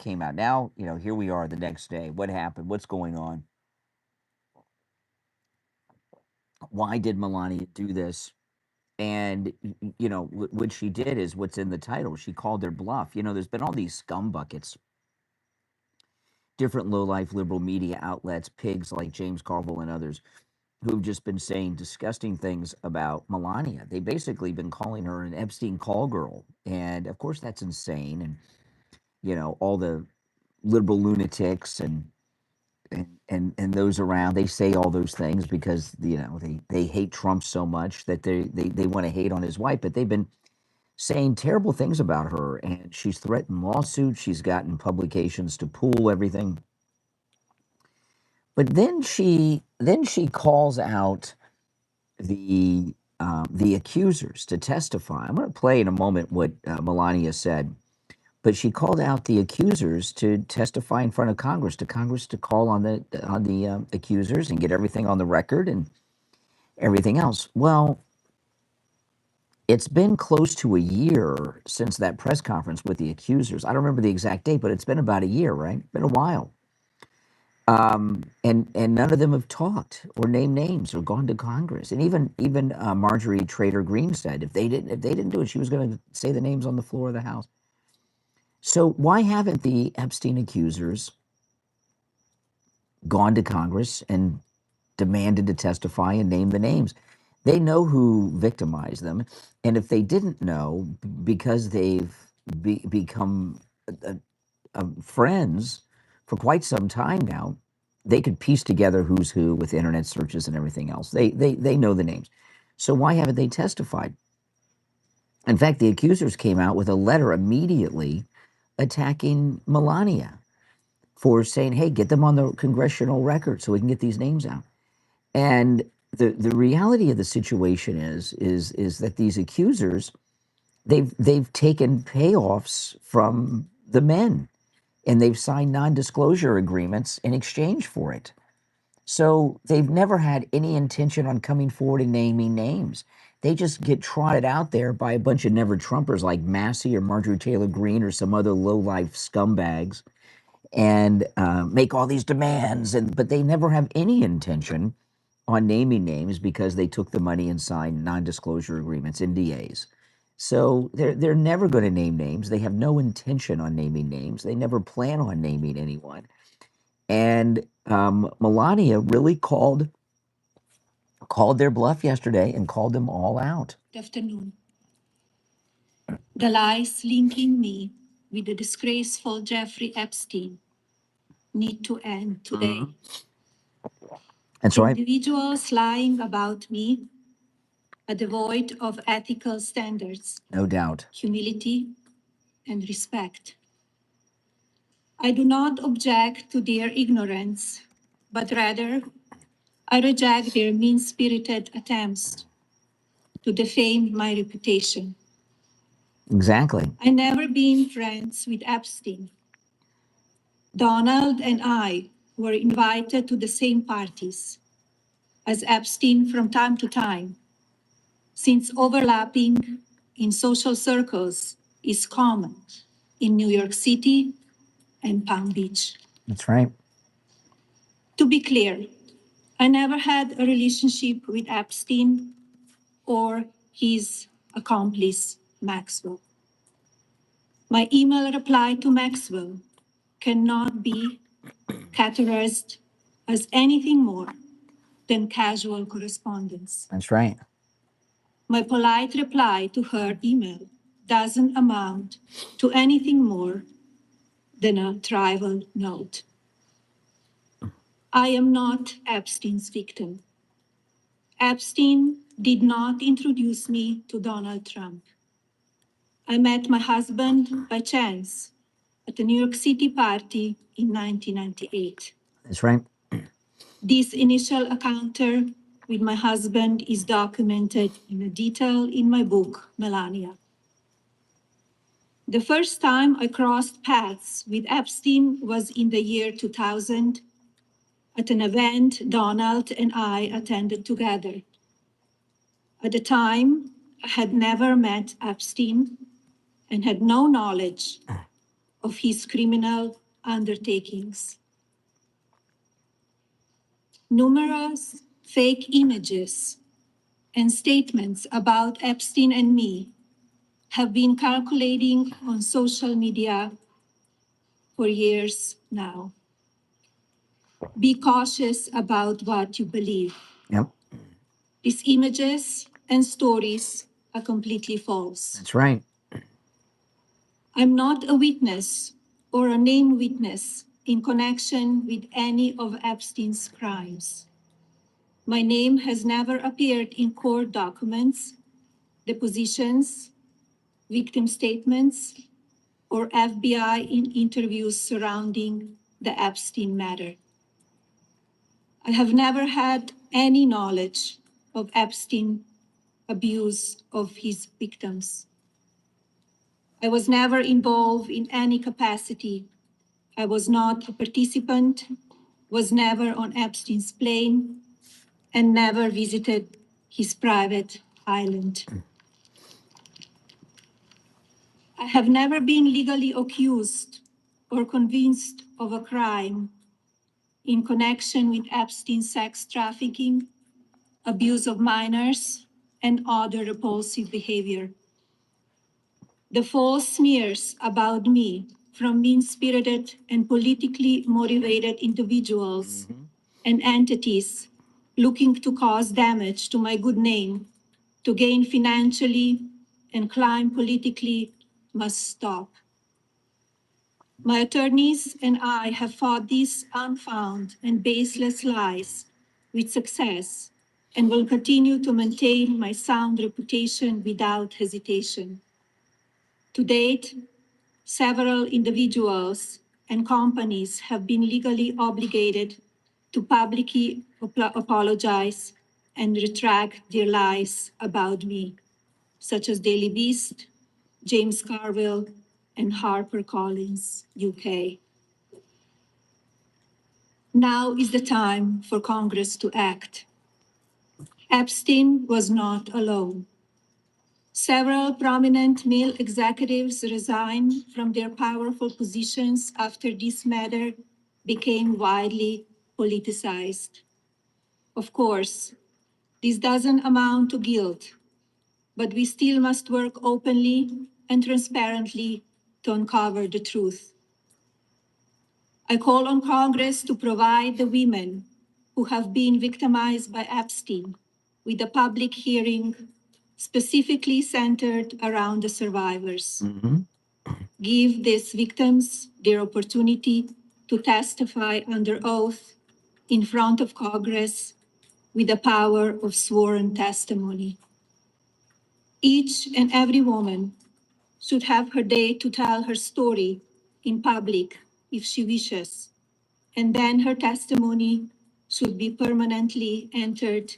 came out. Now, here we are the next day. What happened? What's going on? Why did Melania do this? And, what she did is what's in the title. She called their bluff. There's been all these scum buckets, different low-life liberal media outlets, pigs like James Carville and others, who've just been saying disgusting things about Melania. They've basically been calling her an Epstein call girl. And, of course, that's insane. And, all the liberal lunatics and those around, they say all those things because they hate Trump so much that they want to hate on his wife, but they've been saying terrible things about her, and she's threatened lawsuits. She's gotten publications to pull everything, but then she calls out the accusers to testify. I'm going to play in a moment what Melania said. But she called out the accusers to testify in front of Congress to call on the accusers and get everything on the record and everything else. Well, it's been close to a year since that press conference with the accusers. I don't remember the exact date, but it's been about a year, right? Been a while. And none of them have talked or named names or gone to Congress. And even Marjorie Trader Green said if they didn't do it, she was going to say the names on the floor of the House. So why haven't the Epstein accusers gone to Congress and demanded to testify and name the names? They know who victimized them. And if they didn't know, because they've become friends for quite some time now, they could piece together who's who with internet searches and everything else. They know the names. So why haven't they testified? In fact, the accusers came out with a letter immediately attacking Melania for saying, hey, get them on the congressional record so we can get these names out. And the reality of the situation is that these accusers, they've taken payoffs from the men, and they've signed non-disclosure agreements in exchange for it. So they've never had any intention on coming forward and naming names. They just get trotted out there by a bunch of never-Trumpers like Massey or Marjorie Taylor Greene or some other low-life scumbags and make all these demands. But they never have any intention on naming names because they took the money and signed non-disclosure agreements, NDAs. So they're never going to name names. They have no intention on naming names. They never plan on naming anyone. And Melania really called their bluff yesterday and called them all out. Good afternoon. The lies linking me with the disgraceful Jeffrey Epstein need to end today. And so individuals lying about me are devoid of ethical standards, no doubt, humility, and respect. I do not object to their ignorance, but rather I reject their mean-spirited attempts to defame my reputation. Exactly. I never been friends with Epstein. Donald and I were invited to the same parties as Epstein from time to time, since overlapping in social circles is common in New York City and Palm Beach. That's right. To be clear, I never had a relationship with Epstein or his accomplice, Maxwell. My email reply to Maxwell cannot be categorized as anything more than casual correspondence. That's right. My polite reply to her email doesn't amount to anything more than a trivial note. I am not Epstein's victim. Epstein did not introduce me to Donald Trump. I met my husband by chance at a New York City party in 1998. That's right. This initial encounter with my husband is documented in detail in my book, Melania. The first time I crossed paths with Epstein was in the year 2000 at an event Donald and I attended together. At the time, I had never met Epstein and had no knowledge of his criminal undertakings. Numerous fake images and statements about Epstein and me have been circulating on social media for years now. Be cautious about what you believe. Yep. These images and stories are completely false. That's right. I'm not a witness or a named witness in connection with any of Epstein's crimes. My name has never appeared in court documents, depositions, victim statements, or FBI in interviews surrounding the Epstein matter. I have never had any knowledge of Epstein abuse of his victims. I was never involved in any capacity. I was not a participant, was never on Epstein's plane, and never visited his private island. I have never been legally accused or convinced of a crime in connection with Epstein's sex trafficking, abuse of minors, and other repulsive behavior. The false smears about me from mean-spirited and politically motivated individuals and entities looking to cause damage to my good name, to gain financially and climb politically, must stop. My attorneys and I have fought these unfounded and baseless lies with success and will continue to maintain my sound reputation without hesitation. To date, several individuals and companies have been legally obligated to publicly apologize and retract their lies about me, such as Daily Beast, James Carville, and HarperCollins, UK. Now is the time for Congress to act. Epstein was not alone. Several prominent male executives resigned from their powerful positions after this matter became widely politicized. Of course, this doesn't amount to guilt, but we still must work openly and transparently to uncover the truth. I call on Congress to provide the women who have been victimized by Epstein with a public hearing specifically centered around the survivors. Give these victims their opportunity to testify under oath in front of Congress with the power of sworn testimony. Each and every woman should have her day to tell her story in public if she wishes, and then her testimony should be permanently entered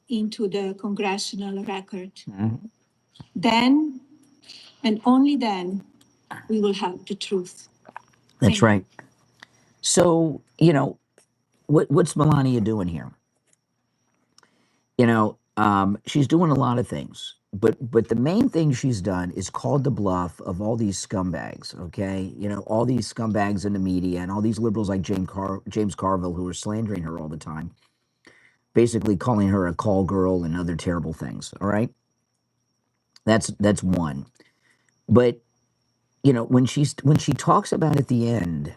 into the congressional record. Then, and only then, we will have the truth. That's right. So, you know, what's Melania doing here? You know, she's doing a lot of things, but the main thing she's done is called the bluff of all these scumbags, okay? You know, all these scumbags in the media and all these liberals like James Carville who are slandering her all the time, basically calling her a call girl and other terrible things, all right? That's one. But, you know, when she talks about at the end,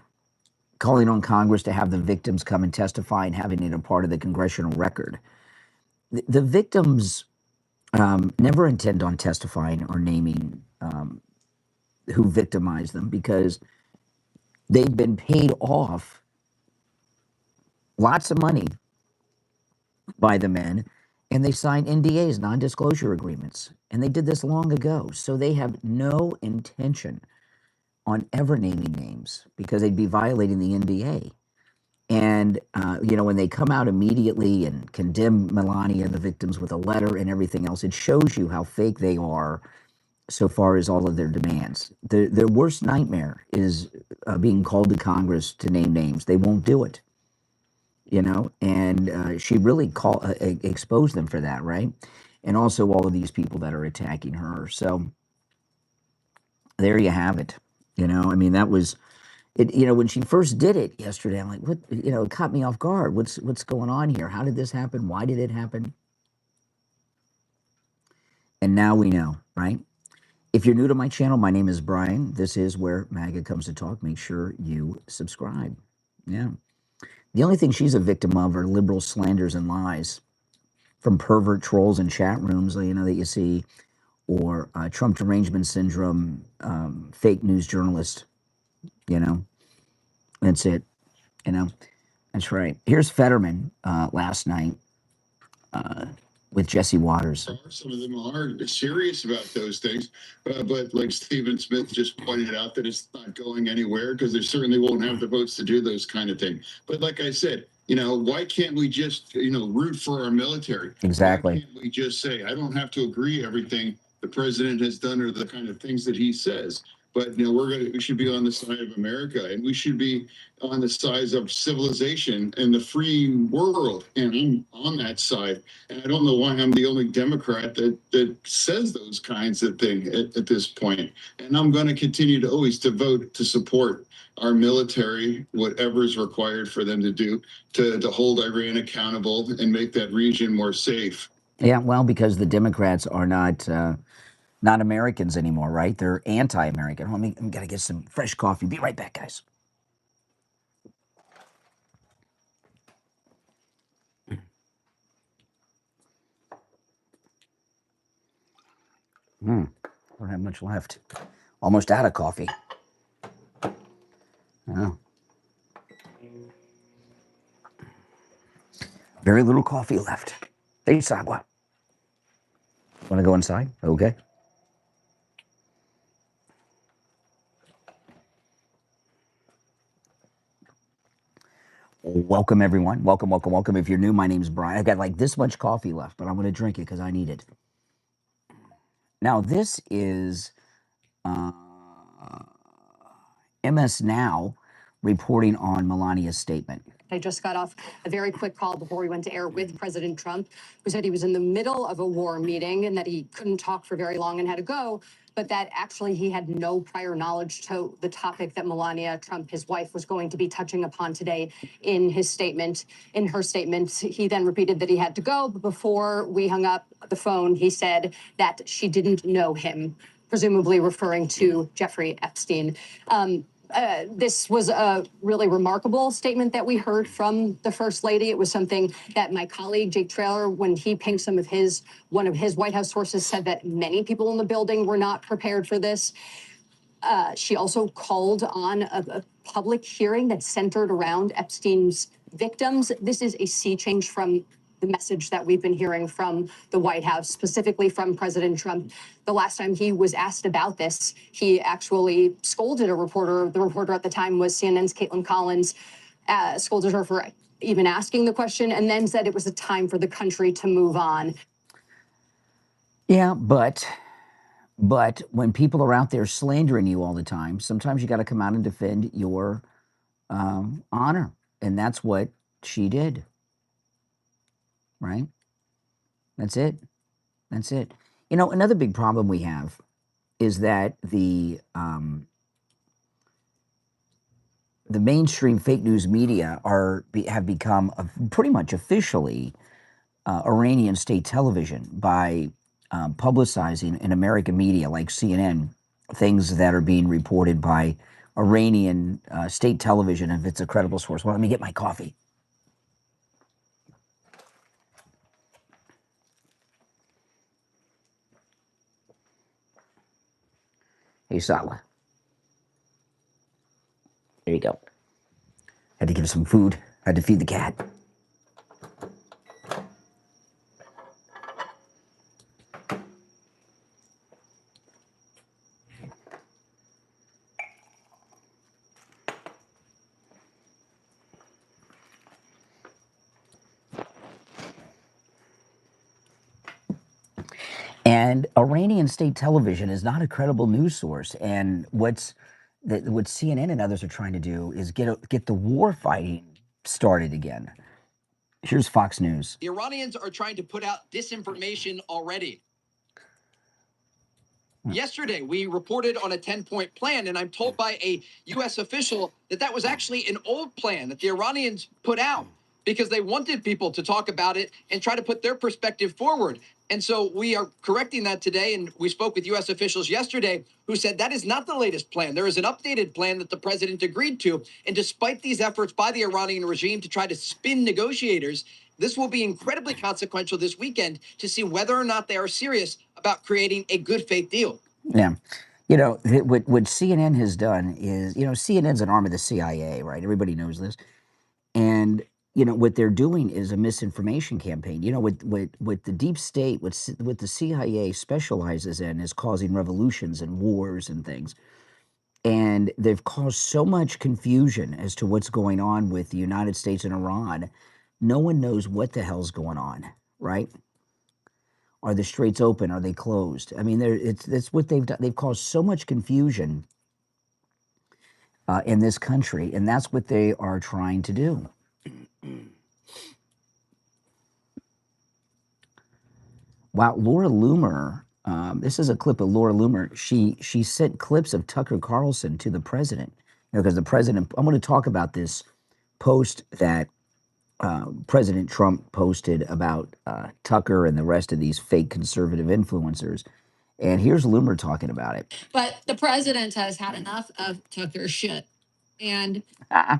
calling on Congress to have the victims come and testify and having it a part of the congressional record, the victims never intend on testifying or naming who victimized them because they've been paid off lots of money by the men, and they signed NDAs, non-disclosure agreements, and they did this long ago. So they have no intention on ever naming names because they'd be violating the NDA. And, you know, when they come out immediately and condemn Melania and the victims with a letter and everything else, it shows you how fake they are so far as all of their demands. Their worst nightmare is being called to Congress to name names. They won't do it, you know, and she really exposed them for that, right? And also all of these people that are attacking her. So there you have it. You know, I mean, that was it. You know, when she first did it yesterday, I'm like, what? You know, it caught me off guard. What's going on here? How did this happen? Why did it happen? And now we know, right? If you're new to my channel, my name is Brian. This is where MAGA comes to talk. Make sure you subscribe. Yeah. The only thing she's a victim of are liberal slanders and lies from pervert trolls in chat rooms, you know, that you see, or Trump derangement syndrome, fake news journalist, you know. That's it, you know. That's right. Here's Fetterman last night with Jesse Waters. Some of them are serious about those things, but like Stephen Smith just pointed out, that it's not going anywhere because they certainly won't have the votes to do those kind of things. But like I said, you know, why can't we just, you know, root for our military? Exactly. Why can't we just say, I don't have to agree everything the president has done or the kind of things that he says, but you know, we should be on the side of America, and we should be on the side of civilization and the free world, and I'm on that side. And I don't know why I'm the only Democrat that says those kinds of things at this point. And I'm going to continue to always to vote to support our military, whatever is required for them to do to hold Iran accountable and make that region more safe. Yeah, well, because the Democrats are not Americans anymore, right? They're anti-American. I'm gonna get some fresh coffee. Be right back, guys. Don't have much left. Almost out of coffee. Oh. Very little coffee left. Hey, Sagwa. Want to go inside? Okay. Welcome, everyone. Welcome, welcome, welcome. If you're new, my name's Brian. I've got like this much coffee left, but I'm going to drink it because I need it. Now, this is MS Now reporting on Melania's statement. I just got off a very quick call before we went to air with President Trump, who said he was in the middle of a war meeting and that he couldn't talk for very long and had to go, but that actually he had no prior knowledge to the topic that Melania Trump, his wife, was going to be touching upon today in his statement. In her statement, he then repeated that he had to go, but before we hung up the phone, he said that she didn't know him, presumably referring to Jeffrey Epstein. This was a really remarkable statement that we heard from the First Lady. It was something that my colleague, Jake Traylor, when he pinged one of his White House sources, said that many people in the building were not prepared for this. She also called on a public hearing that centered around Epstein's victims. This is a sea change from the message that we've been hearing from the White House, specifically from President Trump. The last time he was asked about this, he actually scolded a reporter. The reporter at the time was CNN's Caitlin Collins, scolded her for even asking the question, and then said it was a time for the country to move on. Yeah, but when people are out there slandering you all the time, sometimes you got to come out and defend your honor. And that's what she did. Right? That's it. That's it. You know, another big problem we have is that the mainstream fake news media have become pretty much officially Iranian state television by publicizing in American media like CNN things that are being reported by Iranian state television if it's a credible source. Well, let me get my coffee. Hey, Sawa. There you go. Had to give some food. Had to feed the cat. And Iranian state television is not a credible news source. And what CNN and others are trying to do is get the war fighting started again. Here's Fox News. The Iranians are trying to put out disinformation already. Yesterday, we reported on a 10-point plan, and I'm told by a U.S. official that that was actually an old plan that the Iranians put out because they wanted people to talk about it and try to put their perspective forward. And so we are correcting that today, and we spoke with U.S. officials yesterday who said that is not the latest plan. There is an updated plan that the president agreed to, and despite these efforts by the Iranian regime to try to spin negotiators, this will be incredibly consequential this weekend to see whether or not they are serious about creating a good faith deal. Yeah. You know, what CNN has done is, you know, CNN's an arm of the CIA, right? Everybody knows this. And, you know, what they're doing is a misinformation campaign. You know, what the deep state, what the CIA specializes in is causing revolutions and wars and things. And they've caused so much confusion as to what's going on with the United States and Iran. No one knows what the hell's going on, right? Are the straits open? Are they closed? I mean, it's what they've done. They've caused so much confusion in this country, and that's what they are trying to do. Wow, Laura Loomer. This is a clip of Laura Loomer. She sent clips of Tucker Carlson to the president, you know, because the president. I'm going to talk about this post that President Trump posted about Tucker and the rest of these fake conservative influencers. And here's Loomer talking about it. But the president has had enough of Tucker's shit. And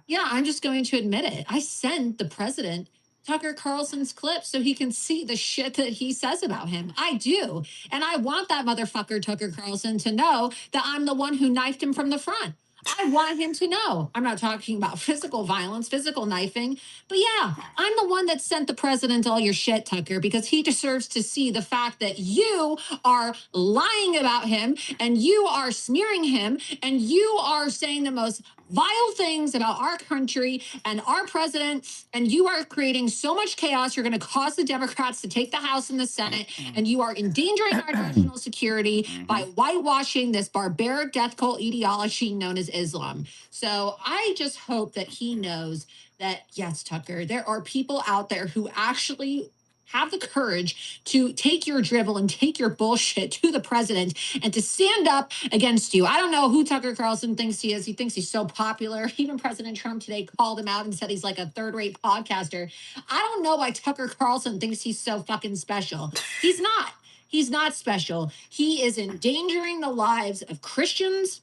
yeah, I'm just going to admit it. I sent the president Tucker Carlson's clip so he can see the shit that he says about him. I do. And I want that motherfucker Tucker Carlson to know that I'm the one who knifed him from the front. I want him to know. I'm not talking about physical violence, physical knifing, but yeah, I'm the one that sent the president all your shit, Tucker, because he deserves to see the fact that you are lying about him and you are smearing him and you are saying the most vile things about our country and our president, and you are creating so much chaos. You're going to cause the Democrats to take the House and the Senate, and you are endangering our national security by whitewashing this barbaric death cult ideology known as Islam. So I just hope that he knows that, yes, Tucker, there are people out there who actually have the courage to take your dribble and take your bullshit to the president and to stand up against you. I don't know who Tucker Carlson thinks he is. He thinks he's so popular. Even President Trump today called him out and said he's like a third-rate podcaster. I don't know why Tucker Carlson thinks he's so fucking special. He's not. He's not special. He is endangering the lives of Christians,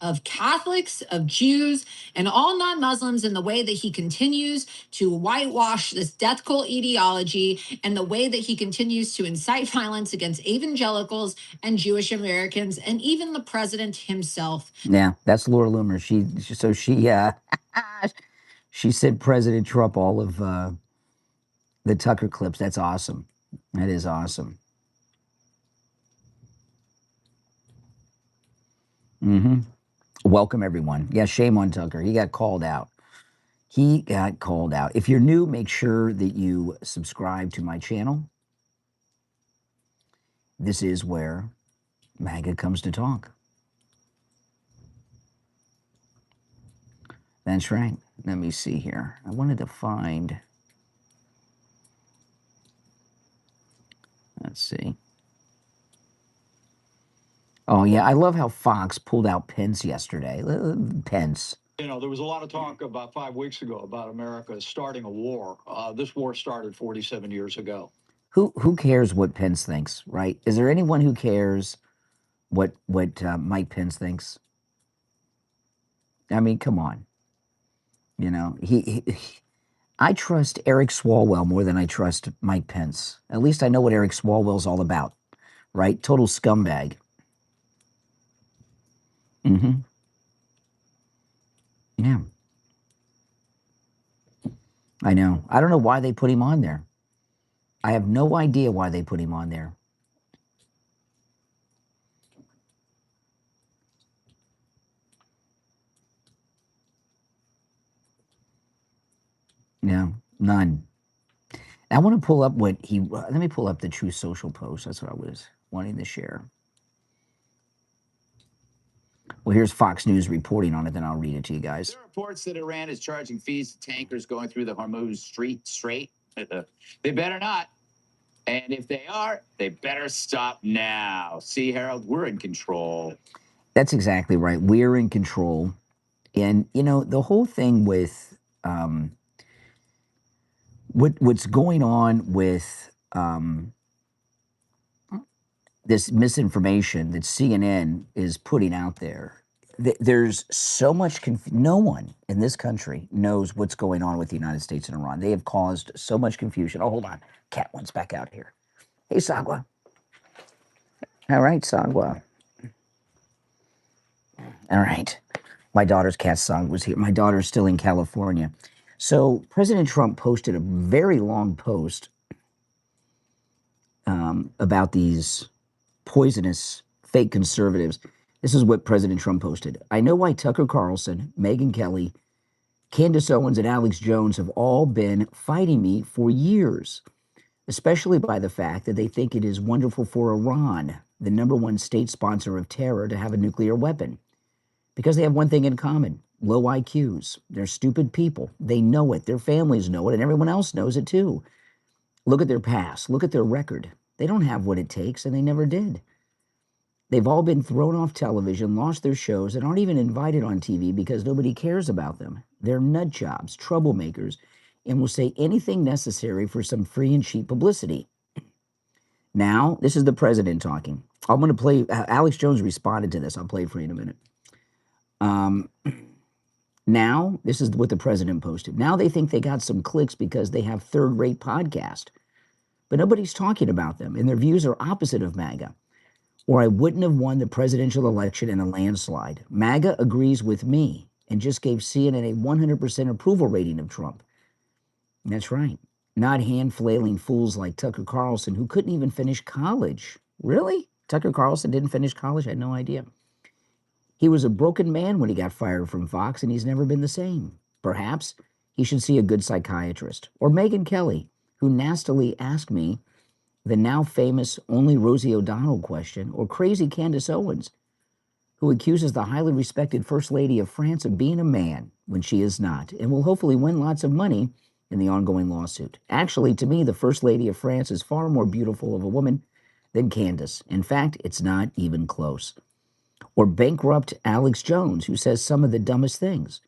of Catholics, of Jews, and all non-Muslims in the way that he continues to whitewash this death cult ideology and the way that he continues to incite violence against evangelicals and Jewish Americans and even the president himself. Yeah, that's Laura Loomer. She sent President Trump all of the Tucker clips. That's awesome. That is awesome. Mm-hmm. Welcome, everyone. Yeah, shame on Tucker. He got called out. He got called out. If you're new, make sure that you subscribe to my channel. This is where MAGA comes to talk. That's right. Let me see here. I wanted to find... Let's see. Oh, yeah. I love how Fox pulled out Pence yesterday. Pence. You know, there was a lot of talk about 5 weeks ago about America starting a war. This war started 47 years ago. Who cares what Pence thinks, right? Is there anyone who cares what Mike Pence thinks? I mean, come on. You know, I trust Eric Swalwell more than I trust Mike Pence. At least I know what Eric Swalwell's all about, right? Total scumbag. Mm-hmm. Yeah. I know. I don't know why they put him on there. I have no idea why they put him on there. No, none. I want to pull up what he... let me pull up the True Social post. That's what I was wanting to share. Well, here's Fox News reporting on it, then I'll read it to you guys. There are reports that Iran is charging fees to tankers going through the Hormuz Strait. They better not. And if they are, they better stop now. See, Harold, we're in control. That's exactly right. We're in control. And, you know, the whole thing with what's going on with this misinformation that CNN is putting out there, there's so much no one in this country knows what's going on with the United States and Iran. They have caused so much confusion. Oh, hold on. Cat one's back out here. Hey, Sagwa. All right, Sagwa. All right. My daughter's cat Sag was here. My daughter's still in California. So President Trump posted a very long post about these poisonous fake conservatives. This is what President Trump posted. I know why Tucker Carlson, Megyn Kelly, Candace Owens, and Alex Jones have all been fighting me for years, especially by the fact that they think it is wonderful for Iran, the #1 state sponsor of terror, to have a nuclear weapon. Because they have one thing in common: low IQs. They're stupid people. They know it. Their families know it, and everyone else knows it too. Look at their past. Look at their record. They don't have what it takes, and they never did. They've all been thrown off television, lost their shows, and aren't even invited on TV because nobody cares about them. They're nut jobs, troublemakers, and will say anything necessary for some free and cheap publicity. Now, this is the president talking. I'm going to play. Alex Jones responded to this. I'll play it for you in a minute. Now, this is what the president posted. Now they think they got some clicks because they have third-rate podcast, but nobody's talking about them, and their views are opposite of MAGA. Or I wouldn't have won the presidential election in a landslide. MAGA agrees with me and just gave CNN a 100% approval rating of Trump. That's right. Not hand-flailing fools like Tucker Carlson, who couldn't even finish college. Really? Tucker Carlson didn't finish college? I had no idea. He was a broken man when he got fired from Fox, and he's never been the same. Perhaps he should see a good psychiatrist. Or Megyn Kelly, who nastily asked me the now famous only Rosie O'Donnell question, or crazy Candace Owens, who accuses the highly respected First Lady of France of being a man when she is not, and will hopefully win lots of money in the ongoing lawsuit. Actually, to me, the First Lady of France is far more beautiful of a woman than Candace. In fact, it's not even close. Or bankrupt Alex Jones, who says some of the dumbest things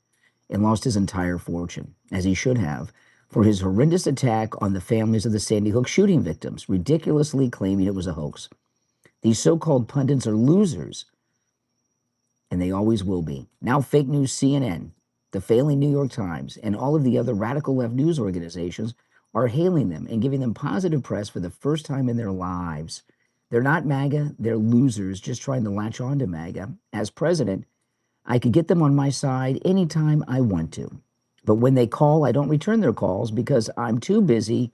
and lost his entire fortune, as he should have, for his horrendous attack on the families of the Sandy Hook shooting victims, ridiculously claiming it was a hoax. These so-called pundits are losers, and they always will be. Now fake news CNN, the failing New York Times, and all of the other radical left news organizations are hailing them and giving them positive press for the first time in their lives. They're not MAGA, they're losers just trying to latch on to MAGA. As president, I could get them on my side anytime I want to. But when they call, I don't return their calls because I'm too busy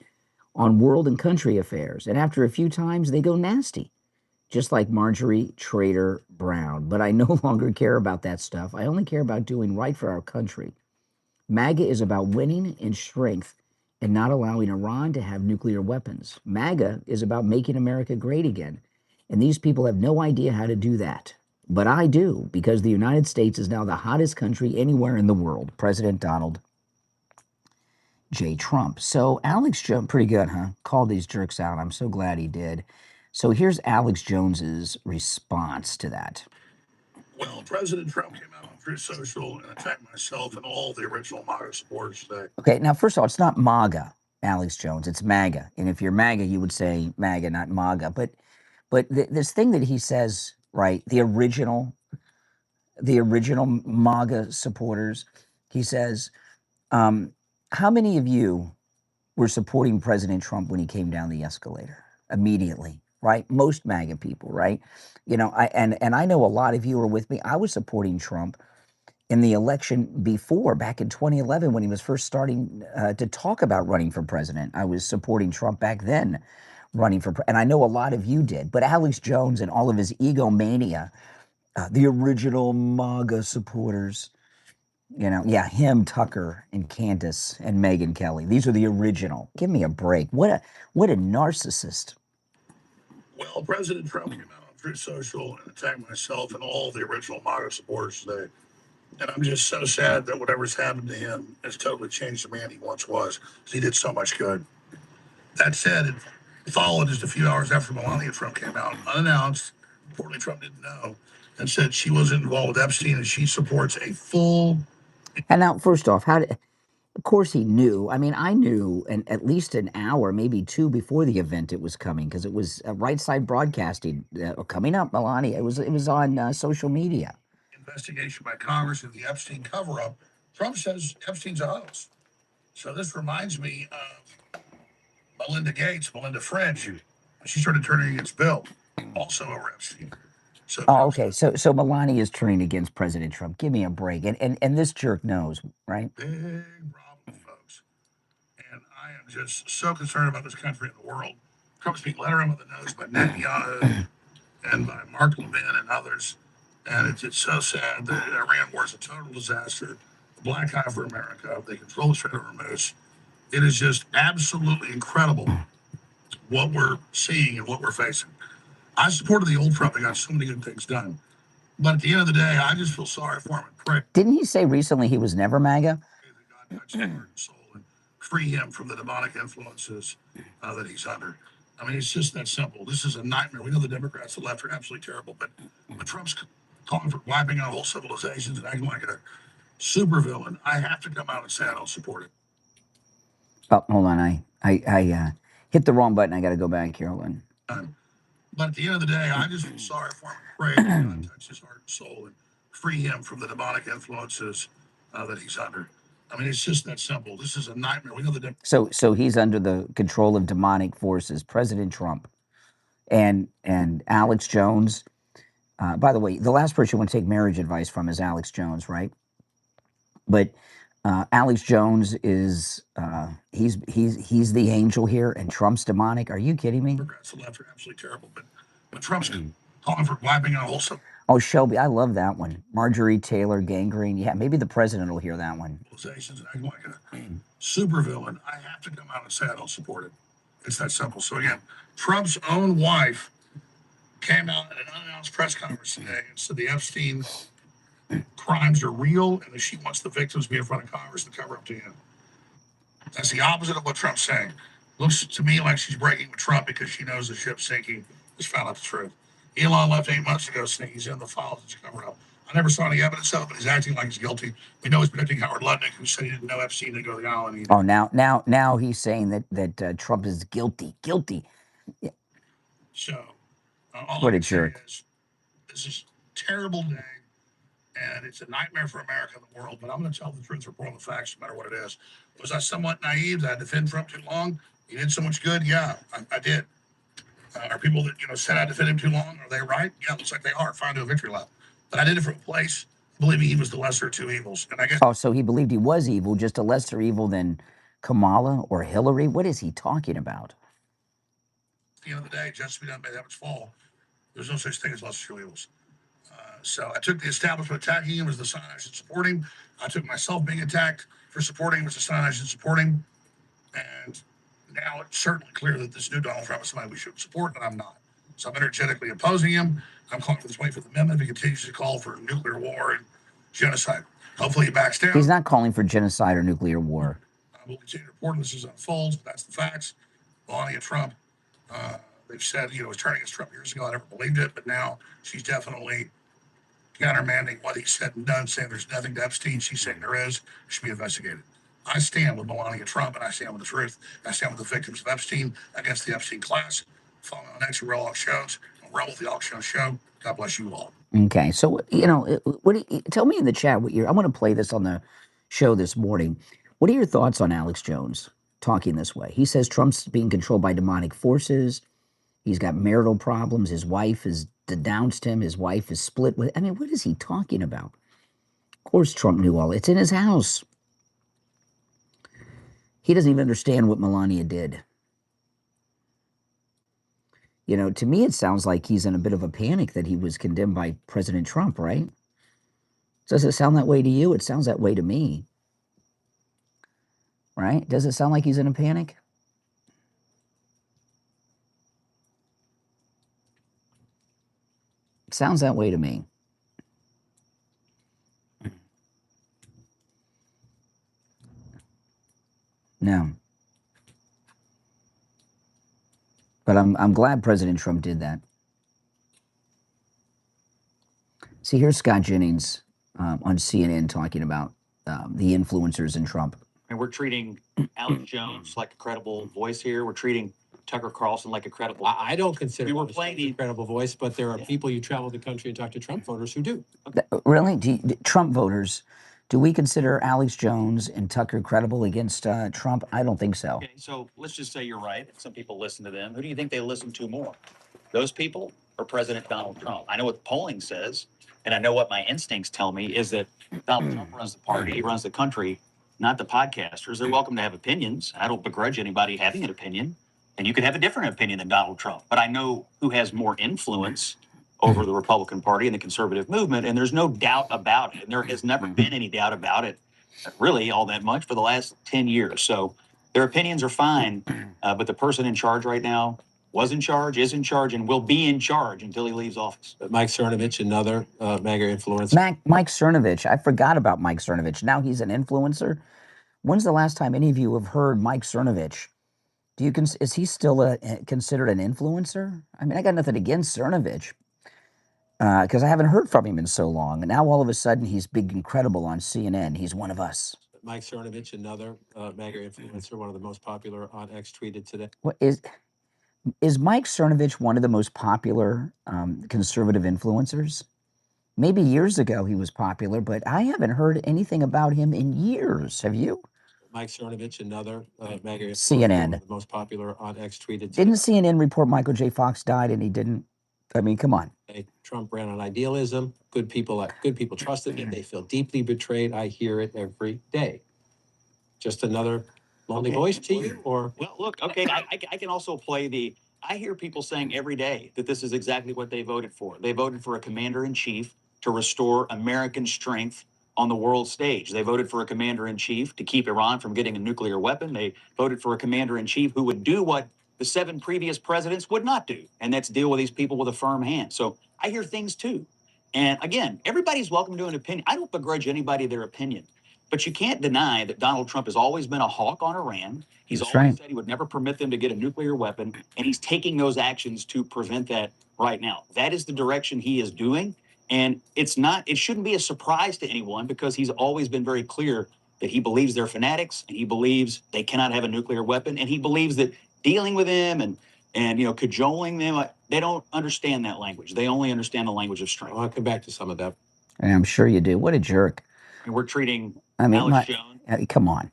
on world and country affairs. And after a few times, they go nasty, just like Marjorie Trader Brown. But I no longer care about that stuff. I only care about doing right for our country. MAGA is about winning in strength and not allowing Iran to have nuclear weapons. MAGA is about making America great again. And these people have no idea how to do that. But I do, because the United States is now the hottest country anywhere in the world. President Donald J. Trump. So Alex Jones, pretty good, huh? Called these jerks out. I'm so glad he did. So here's Alex Jones's response to that. Well, President Trump came out on Truth Social and attacked myself and all the original MAGA supporters today. Okay, now, first of all, it's not MAGA, Alex Jones. It's MAGA. And if you're MAGA, you would say MAGA, not MAGA. But this thing that he says, right, the original MAGA supporters, he says, how many of you were supporting President Trump when he came down the escalator? Immediately, right? Most MAGA people, right? You know, I know a lot of you are with me. I was supporting Trump in the election before, back in 2011, when he was first starting to talk about running for president. I was supporting Trump back then, running for and I know a lot of you did. But Alex Jones and all of his egomania, the original MAGA supporters, you know, yeah, him, Tucker, and Candace, and Megyn Kelly. These are the original. Give me a break. What a narcissist. Well, President Trump came out on Truth Social and attacked myself and all the original MAGA supporters today. And I'm just so sad that whatever's happened to him has totally changed the man he once was, because he did so much good. That said, followed just a few hours after Melania Trump came out, unannounced. Reportedly, Trump didn't know, and said she wasn't involved with Epstein and she supports a full. And now, first off, of course he knew. I mean, I knew at least an hour, maybe two before the event it was coming, because it was Right Side Broadcasting coming up, Melania. It was on social media. Investigation by Congress into the Epstein cover-up. Trump says Epstein's a hoax. So this reminds me of Melinda French, when she started turning against Bill, also over Epstein. So Oh, okay. So Melania is turning against President Trump. Give me a break. And this jerk knows, right? big problem, folks. And I am just so concerned about this country and the world. Trump's being let around with the nose by Netanyahu and by Mark Levin and others. And it's so sad. The Iran war is a total disaster. The black eye for America. They control the Strait of Hormuz. It is just absolutely incredible what we're seeing and what we're facing. I supported the old Trump. He got so many good things done. But at the end of the day, I just feel sorry for him and pray Didn't he say recently he was never MAGA? that God touch his heart and soul and free him from the demonic influences that he's under. I mean, it's just that simple. This is a nightmare. We know the Democrats, the left, are absolutely terrible. But when Trump's calling for wiping out whole civilizations and acting like a supervillain, I have to come out and say I don't support it. Oh, hold on. I hit the wrong button. I got to go back here. Hold on. But at the end of the day, I just feel sorry for him and pray that God touch his heart and soul and free him from the demonic influences that he's under. I mean, it's just that simple. This is a nightmare. We know the So he's under the control of demonic forces, President Trump, and Alex Jones. By the way, the last person you want to take marriage advice from is Alex Jones, right? But Alex Jones is he's the angel here, and Trump's demonic. Are you kidding me? Democrats, the left, are absolutely terrible. But when Trump's calling for wiping out whole Oh, Shelby, I love that one. Marjorie Taylor, gangrene. Yeah, maybe the president will hear that one. civilizations and acting like a supervillain, I have to come out and say I don't support it. It's that simple. So again, Trump's own wife came out at an unannounced press conference today and said the Epstein crimes are real and that she wants the victims to be in front of Congress to cover up to him. That's the opposite of what Trump's saying. Looks to me like she's breaking with Trump because she knows the ship's sinking. Just found out the truth. Elon left 8 months ago saying he's in the files to cover up. I never saw any evidence of it, but he's acting like he's guilty. We know he's protecting Howard Lutnick, who said he didn't know Epstein to go to the island either. Oh, now he's saying that Trump is guilty. So all What I a can say jerk. is this is a terrible day, and it's a nightmare for America and the world. But I'm going to tell the truth, report on the facts, no matter what it is. Was I somewhat naive? Did I defend Trump too long? He did so much good. Yeah, I did. Are people that said I defended him too long? Are they right? Yeah, looks like they are. Fine to a victory lap. But I did it from a place believing he was the lesser of two evils, and I guess. Oh, so he believed he was evil, just a lesser evil than Kamala or Hillary? What is he talking about? At the end of the day, justice be done by heaven's fall. There's no such thing as lesser two evils. So I took the establishment attacking him as the sign I should support him. I took myself being attacked for supporting him as the sign I should support him. And now it's certainly clear that this new Donald Trump is somebody we should support, and I'm not. So I'm energetically opposing him. I'm calling for this 25th Amendment. If he continues to call for nuclear war and genocide, hopefully he backs down. He's not calling for genocide or nuclear war. We'll continue to report this as it unfolds, but that's the facts. Melania Trump, they've said, was turning against Trump years ago. I never believed it, but now she's definitely countermanding what he said and done, saying there's nothing to Epstein. She's saying there is. It should be investigated. I stand with Melania Trump, and I stand with the truth. I stand with the victims of Epstein against the Epstein class. Follow me on next Real Talk Shows. Rebel with the Auction Show. God bless you all. Okay, so tell me in the chat what I want to play this on the show this morning. What are your thoughts on Alex Jones talking this way? He says Trump's being controlled by demonic forces. He's got marital problems. His wife has denounced him. His wife is split with. I mean, what is he talking about? Of course, Trump knew all. It's in his house. He doesn't even understand what Melania did. To me, it sounds like he's in a bit of a panic that he was condemned by President Trump, right? Does it sound that way to you? It sounds that way to me. Right? Does it sound like he's in a panic? It sounds that way to me. Now, I'm glad President Trump did that. See, here's Scott Jennings on CNN talking about the influencers in Trump. And we're treating Alex Jones like a credible voice here. We're treating Tucker Carlson like a credible. I don't consider we were Alex playing Jones a the credible voice, but there are people you travel the country and talk to Trump voters who do. Really? Trump voters, do we consider Alex Jones and Tucker credible against Trump? I don't think so. Okay, so let's just say you're right. Some people listen to them. Who do you think they listen to more? Those people or President Donald Trump? I know what the polling says, and I know what my instincts tell me is that Donald Trump runs the party, he runs the country, not the podcasters. They're welcome to have opinions. I don't begrudge anybody having an opinion, and you could have a different opinion than Donald Trump. But I know who has more influence over the Republican Party and the conservative movement, and there's no doubt about it. And there has never been any doubt about it, really, all that much for the last 10 years. So their opinions are fine, but the person in charge right now was in charge, is in charge, and will be in charge until he leaves office. Mike Cernovich, another MAGA influencer. Mike Cernovich. I forgot about Mike Cernovich. Now he's an influencer. When's the last time any of you have heard Mike Cernovich? Is he still considered an influencer? I mean, I got nothing against Cernovich because I haven't heard from him in so long. And now all of a sudden he's big and credible on CNN. He's one of us. Mike Cernovich, another MAGA influencer, one of the most popular on X, tweeted today. What is Mike Cernovich one of the most popular conservative influencers? Maybe years ago he was popular, but I haven't heard anything about him in years. Have you? Mike Cernovich, another MAGA influencer, CNN. one of the most popular on X, tweeted today. Didn't CNN report Michael J. Fox died and he didn't? I mean, come on. Trump ran on idealism. Good people trusted him. They feel deeply betrayed. I hear it every day. Just another lonely voice to you, or? Well, look, okay, I can also play the. I hear people saying every day that this is exactly what they voted for. They voted for a commander-in-chief to restore American strength on the world stage. They voted for a commander-in-chief to keep Iran from getting a nuclear weapon. They voted for a commander-in-chief who would do what the 7 previous presidents would not do, and that's deal with these people with a firm hand. So I hear things too. And again, everybody's welcome to an opinion. I don't begrudge anybody their opinion. But you can't deny that Donald Trump has always been a hawk on Iran. He's always said he would never permit them to get a nuclear weapon, and he's taking those actions to prevent that right now. That is the direction he is doing, and it shouldn't be a surprise to anyone because he's always been very clear that he believes they're fanatics, and he believes they cannot have a nuclear weapon, and he believes that dealing with them and cajoling them, they don't understand that language. They only understand the language of strength. I'll come back to some of that. And I'm sure you do. What a jerk. And we're treating Alex Jones. Come on.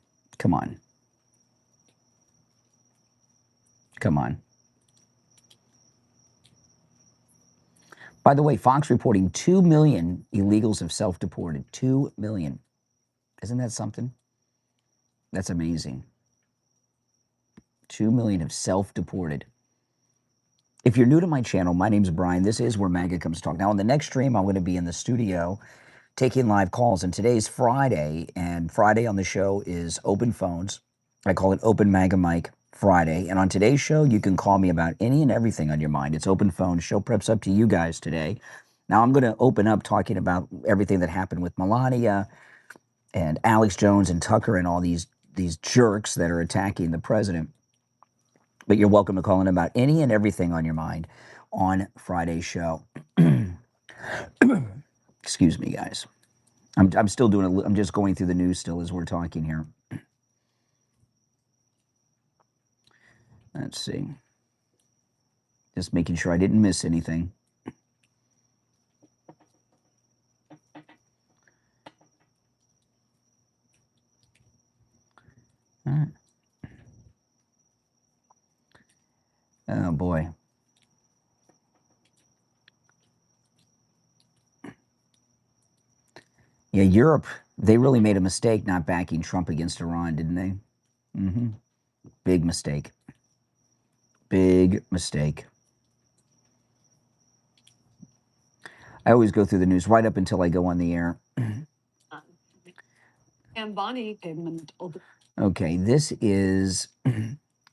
By the way, Fox reporting 2 million illegals have self-deported. 2 million. Isn't that something? That's amazing. 2 million have self-deported. If you're new to my channel, my name's Brian. This is where MAGA comes to talk. Now, on the next stream, I'm going to be in the studio taking live calls. And today's Friday, and Friday on the show is open phones. I call it Open MAGA Mic Friday. And on today's show, you can call me about any and everything on your mind. It's open phone. Show prep's up to you guys today. Now, I'm going to open up talking about everything that happened with Melania and Alex Jones and Tucker and all these jerks that are attacking the president. But you're welcome to call in about any and everything on your mind on Friday's show. Excuse me, guys. I'm still doing I'm just going through the news still as we're talking here. Let's see. Just making sure I didn't miss anything. All right. Oh, boy. Yeah, Europe, they really made a mistake not backing Trump against Iran, didn't they? Mm-hmm. Big mistake. Big mistake. I always go through the news right up until I go on the air. And Bonnie payment. Okay, this is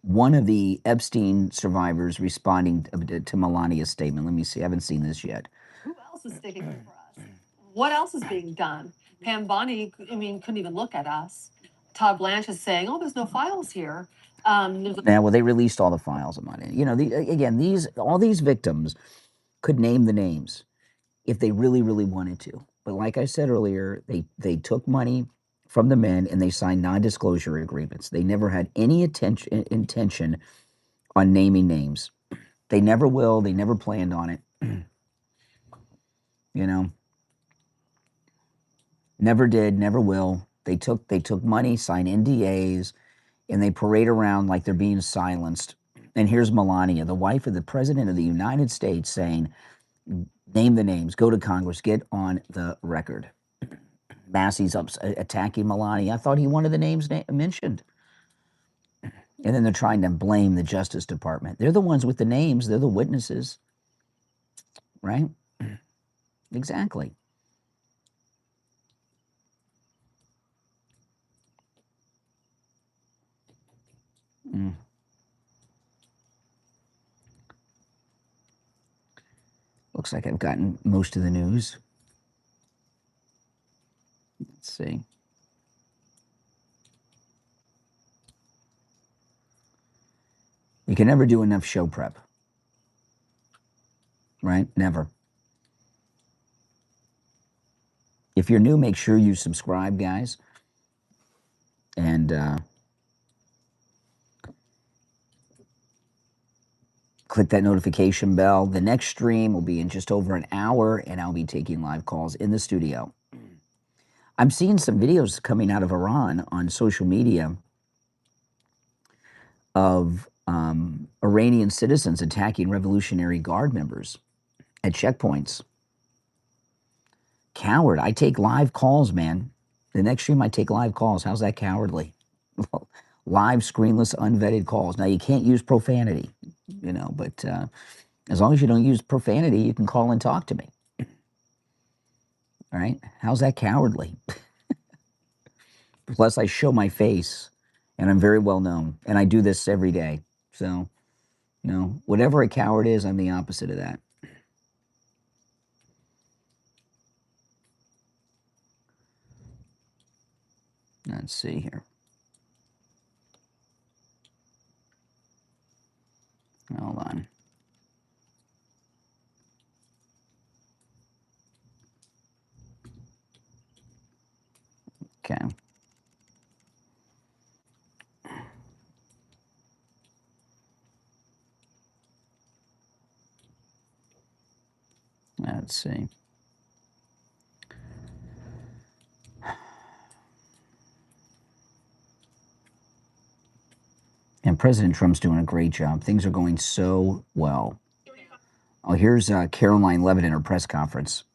one of the Epstein survivors responding to Melania's statement. Let me see. I haven't seen this yet. Who else is sticking up for us? What else is being done? Pam Bonnie, couldn't even look at us. Todd Blanche is saying, oh, there's no files here. Yeah, well, they released all the files of money. You know, again, all these victims could name the names if they really, really wanted to. But like I said earlier, they took money from the men and they signed non-disclosure agreements. They never had any intention on naming names. They never will. They never planned on it. You know, never did, never will. They took money, signed NDAs, and they parade around like they're being silenced. And here's Melania, the wife of the President of the United States, saying, name the names, go to Congress, get on the record. Massey's attacking Melania. I thought he wanted the names mentioned. And then they're trying to blame the Justice Department. They're the ones with the names. They're the witnesses. Right? Exactly. Looks like I've gotten most of the news. Let's see. You can never do enough show prep. Right? Never. If you're new, make sure you subscribe, guys. And click that notification bell. The next stream will be in just over an hour, and I'll be taking live calls in the studio. I'm seeing some videos coming out of Iran on social media of Iranian citizens attacking Revolutionary Guard members at checkpoints. Coward. I take live calls, man. The next stream, I take live calls. How's that cowardly? Live, screenless, unvetted calls. Now, you can't use profanity, you know, but as long as you don't use profanity, you can call and talk to me. All right? How's that cowardly? Plus, I show my face, and I'm very well known, and I do this every day. So, you know, whatever a coward is, I'm the opposite of that. Let's see here. Hold on. Okay. Let's see. And President Trump's doing a great job. Things are going so well. Oh, here's Caroline Levitt in her press conference.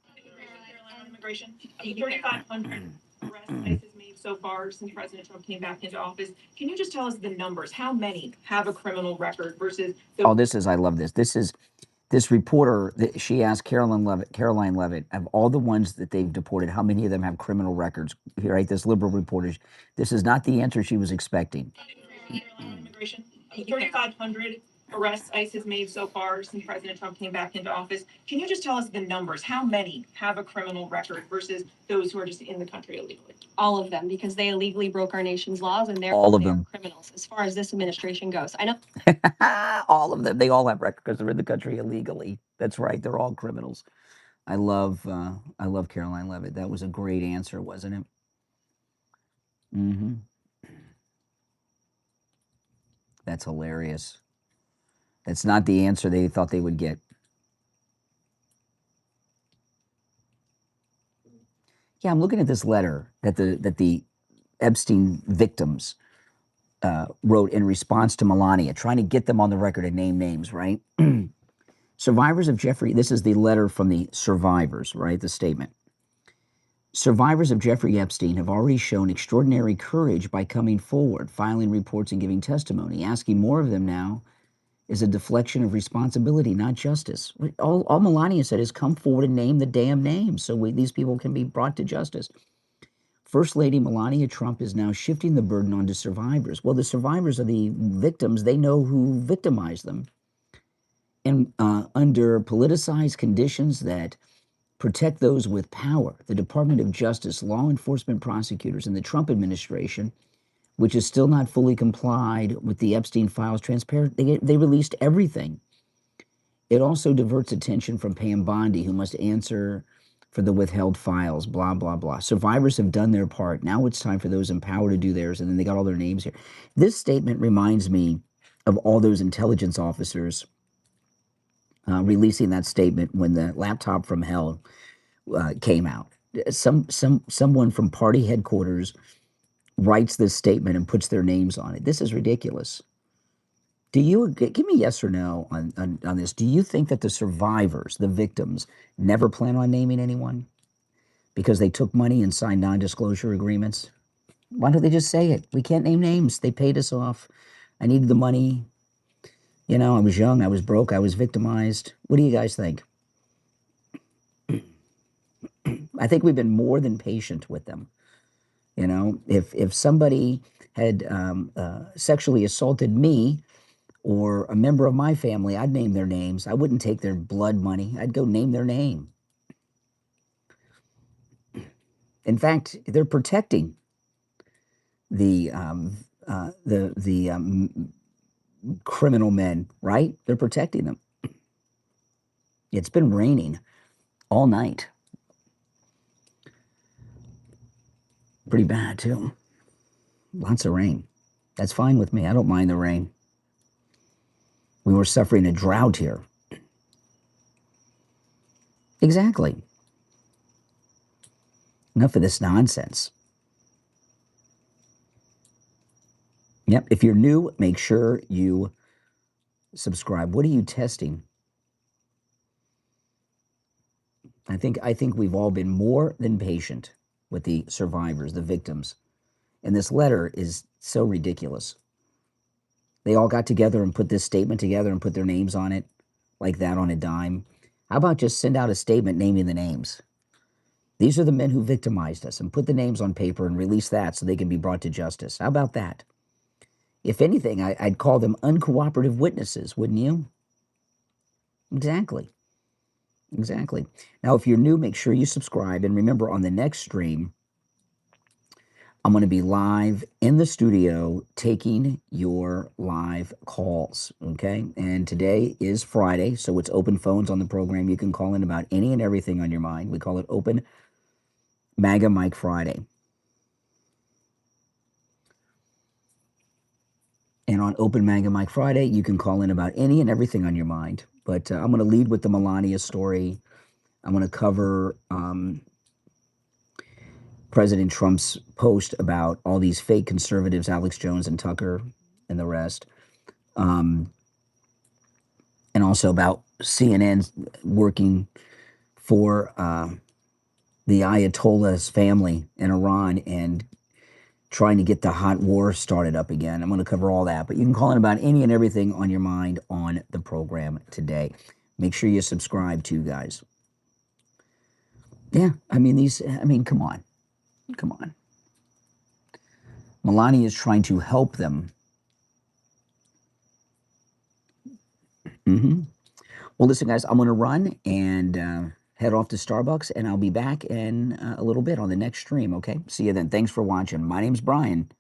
Immigration. 3,500 arrests ICE has made so far since President Trump came back into office. Can you just tell us the numbers? How many have a criminal record versus the— Oh, I love this. This reporter, she asked Caroline Levitt, of all the ones that they've deported, how many of them have criminal records? Right, this liberal reporter, this is not the answer she was expecting. Immigration. 3,500 arrests ICE has made so far since President Trump came back into office. Can you just tell us the numbers? How many have a criminal record versus those who are just in the country illegally? All of them, because they illegally broke our nation's laws, and they're all of them criminals as far as this administration goes. I know. all of them. They all have records because they're in the country illegally. That's right. They're all criminals. I love Caroline Levitt. That was a great answer, wasn't it? Mm-hmm. That's hilarious. That's not the answer they thought they would get. Yeah, I'm looking at this letter that the Epstein victims wrote in response to Melania, trying to get them on the record and name names, right? Survivors of Jeffrey, this is the letter from the survivors, right? The statement. Survivors of Jeffrey Epstein have already shown extraordinary courage by coming forward, filing reports and giving testimony. Asking more of them now is a deflection of responsibility, not justice. All Melania said is come forward and name the damn names so these people can be brought to justice. First Lady Melania Trump is now shifting the burden onto survivors. Well, the survivors are the victims. They know who victimized them. And under politicized conditions that protect those with power, the Department of Justice, law enforcement prosecutors, and the Trump administration which is still not fully complied with the Epstein files transparent. They released everything. It also diverts attention from Pam Bondi, who must answer for the withheld files, blah, blah, blah. Survivors have done their part. Now it's time for those in power to do theirs, and then they got all their names here. This statement reminds me of all those intelligence officers releasing that statement when the laptop from hell came out. Someone from party headquarters writes this statement and puts their names on it. This is ridiculous. Do you give me yes or no on this? Do you think that the survivors, the victims, never plan on naming anyone because they took money and signed non-disclosure agreements? Why don't they just say it? We can't name names. They paid us off. I needed the money. You know, I was young, I was broke, I was victimized. What do you guys think? I think we've been more than patient with them. You know, if somebody had sexually assaulted me or a member of my family, I'd name their names. I wouldn't take their blood money. I'd go name their name. In fact, they're protecting the criminal men, right? They're protecting them. It's been raining all night. Pretty bad, too. Lots of rain. That's fine with me. I don't mind the rain. We were suffering a drought here. Exactly. Enough of this nonsense. Yep. If you're new, make sure you subscribe. What are you testing? I think we've all been more than patient with the survivors, the victims. And this letter is so ridiculous. They all got together and put this statement together and put their names on it like that on a dime. How about just send out a statement naming the names? These are the men who victimized us, and put the names on paper and release that so they can be brought to justice. How about that? If anything, I'd call them uncooperative witnesses, wouldn't you? Exactly. Exactly. Now, if you're new, make sure you subscribe. And remember, on the next stream, I'm going to be live in the studio taking your live calls, okay? And today is Friday, so it's open phones on the program. You can call in about any and everything on your mind. We call it Open MAGA Mike Friday. And on Open MAGA Mike Friday, you can call in about any and everything on your mind. But I'm going to lead with the Melania story. I'm going to cover President Trump's post about all these fake conservatives, Alex Jones and Tucker and the rest. And also about CNN working for the Ayatollah's family in Iran and trying to get the hot war started up again. I'm going to cover all that. But you can call in about any and everything on your mind on the program today. Make sure you subscribe too, guys. Yeah, I mean, come on. Come on. Melania is trying to help them. Well, listen, guys, I'm going to run and head off to Starbucks, and I'll be back in a little bit on the next stream, okay? See you then. Thanks for watching. My name's Brian.